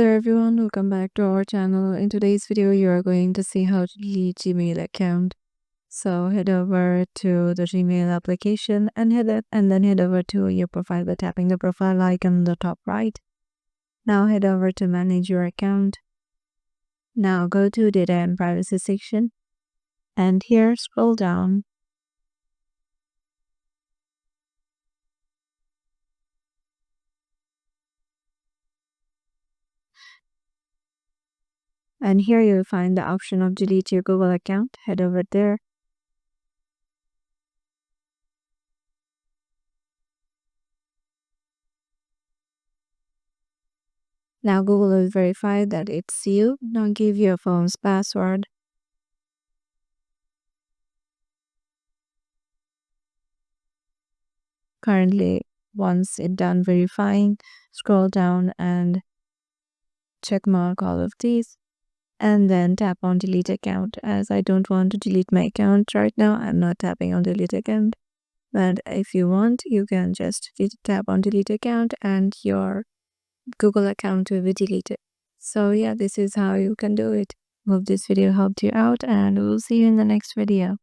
there everyone, welcome back to our channel. In today's video, you are going to see how to delete Gmail account. So head over to the Gmail application and then head over to your profile by tapping the profile icon on the top right. Now head over to manage your account. Now go to data and privacy section and here scroll down. And here you'll find the option of delete your Google account. Head over there. Now Google will verify that it's you. Now give your phone's password. Currently, once it's done verifying, scroll down and check mark all of these and then tap on delete account. As I don't want to delete my account right now, I'm not tapping on delete account. But if you want, you can just tap on delete account and your Google account will be deleted. So yeah, this is how you can do it. Hope this video helped you out and we'll see you in the next video.